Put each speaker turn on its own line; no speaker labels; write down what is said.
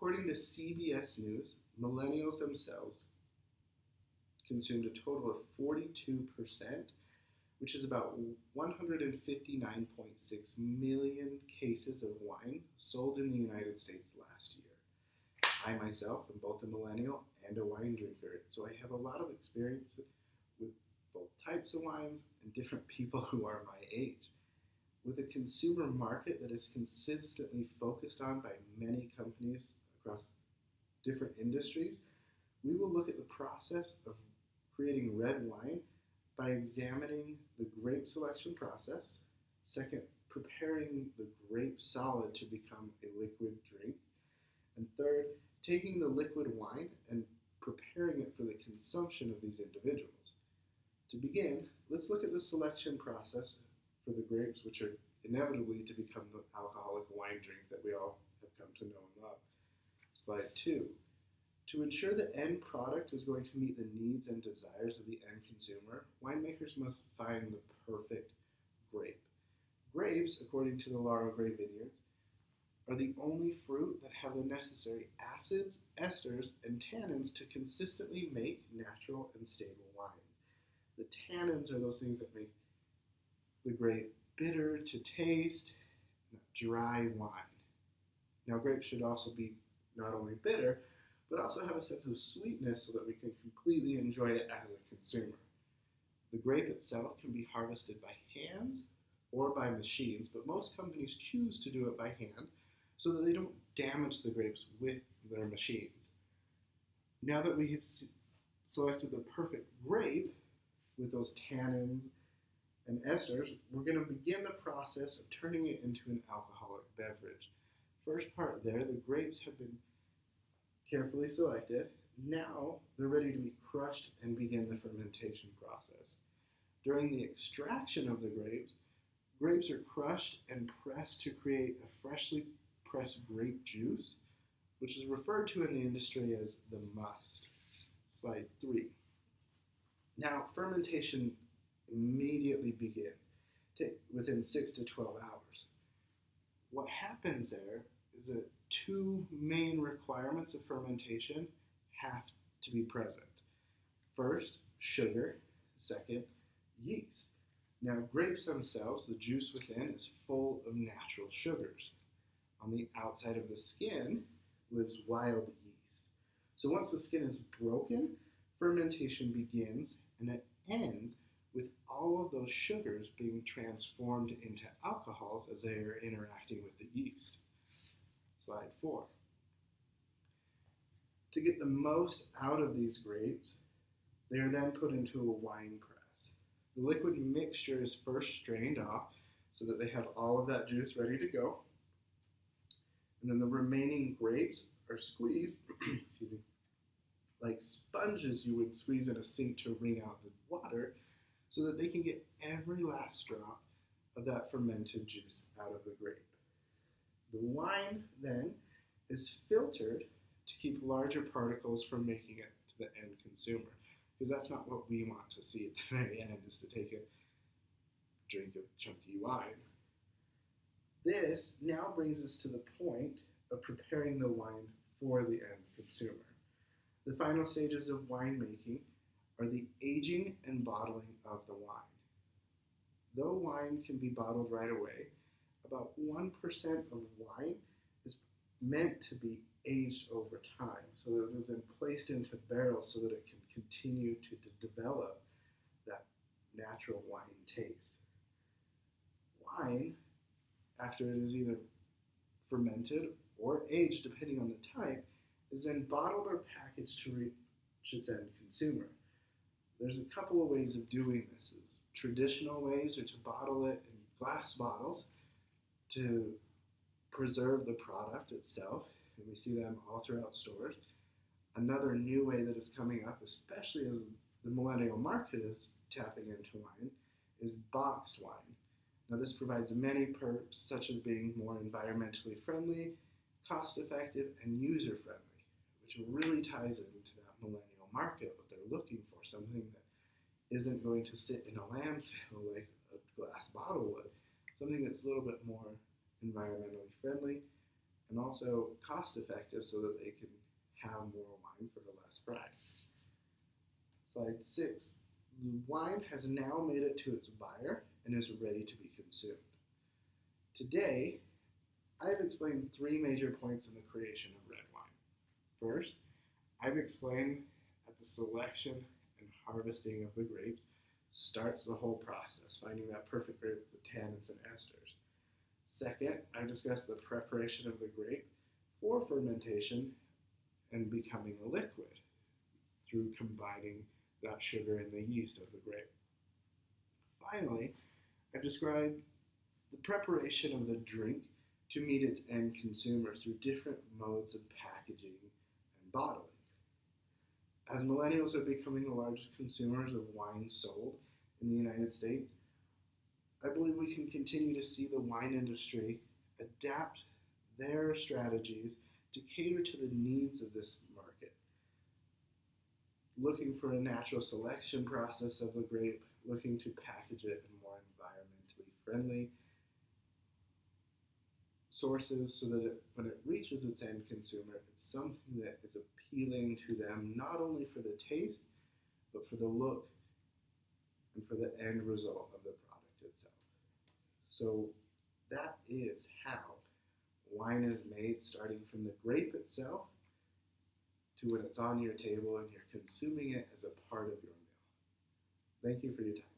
According to CBS News, millennials themselves consumed a total of 42%, which is about 159.6 million cases of wine sold in the United States last year. I myself am both a millennial and a wine drinker, so I have a lot of experience with both types of wines and different people who are my age. With a consumer market that is consistently focused on by many companies across different industries, we will look at the process of creating red wine by examining the grape selection process, second, preparing the grape solid to become a liquid drink, and third, taking the liquid wine and preparing it for the consumption of these individuals. To begin, let's look at the selection process for the grapes, which are inevitably to become the alcoholic wine drink that we all have come to know and love. Slide 2. To ensure the end product is going to meet the needs and desires of the end consumer, winemakers must find the perfect grape. Grapes, according to the Laurel Gray Vineyards, are the only fruit that have the necessary acids, esters, and tannins to consistently make natural and stable wines. The tannins are those things that make the grape bitter to taste, dry wine. Now, grapes should also be not only bitter, but also have a sense of sweetness so that we can completely enjoy it as a consumer. The grape itself can be harvested by hands or by machines, but most companies choose to do it by hand so that they don't damage the grapes with their machines. Now that we have selected the perfect grape with those tannins and esters, we're going to begin the process of turning it into an alcoholic beverage. First part there, the grapes have been carefully selected. Now they're ready to be crushed and begin the fermentation process. During the extraction of the grapes are crushed and pressed to create a freshly pressed grape juice, which is referred to in the industry as the must. Slide 3. Now, fermentation immediately begins within 6 to 12 hours. What happens there is that two main requirements of fermentation have to be present. First, sugar. Second, yeast. Now, grapes themselves, the juice within, is full of natural sugars. On the outside of the skin lives wild yeast. So once the skin is broken, fermentation begins, and it ends with all of those sugars being transformed into alcohols as they are interacting with the yeast. Slide 4. To get the most out of these grapes, they are then put into a wine press. The liquid mixture is first strained off so that they have all of that juice ready to go. And then the remaining grapes are squeezed, excuse me, like sponges you would squeeze in a sink to wring out the water so that they can get every last drop of that fermented juice out of the grape. The wine then is filtered to keep larger particles from making it to the end consumer, because that's not what we want to see at the very end, is to take a drink of chunky wine. This now brings us to the point of preparing the wine for the end consumer. The final stages of winemaking are the aging and bottling of the wine. Though wine can be bottled right away, about 1% of wine is meant to be aged over time, so that it is then placed into barrels so that it can continue to develop that natural wine taste. Wine, after it is either fermented or aged, depending on the type, is then bottled or packaged to reach its end consumer. There's a couple of ways of doing this. Traditional ways are to bottle it in glass bottles to preserve the product itself, and we see them all throughout stores. Another new way that is coming up, especially as the millennial market is tapping into wine, is boxed wine. Now, this provides many perks, such as being more environmentally friendly, cost-effective, and user-friendly, which really ties into that millennial market, what they're looking for, something that isn't going to sit in a landfill like a glass bottle would, something that's a little bit more environmentally friendly and also cost effective so that they can have more wine for a less price. Slide 6. The wine has now made it to its buyer and is ready to be consumed. Today, I have explained 3 major points in the creation of red wine. First, I've explained that the selection and harvesting of the grapes starts the whole process, finding that perfect grape with the tannins and esters. Second, I've discussed the preparation of the grape for fermentation and becoming a liquid through combining that sugar and the yeast of the grape. Finally, I've described the preparation of the drink to meet its end consumer through different modes of packaging and bottling. As millennials are becoming the largest consumers of wine sold in the United States, I believe we can continue to see the wine industry adapt their strategies to cater to the needs of this market, looking for a natural selection process of the grape, looking to package it in more environmentally friendly sources so that when it reaches its end consumer, it's something that is appealing to them not only for the taste, but for the look and for the end result of the product itself. So that is how wine is made, starting from the grape itself to when it's on your table and you're consuming it as a part of your meal. Thank you for your time.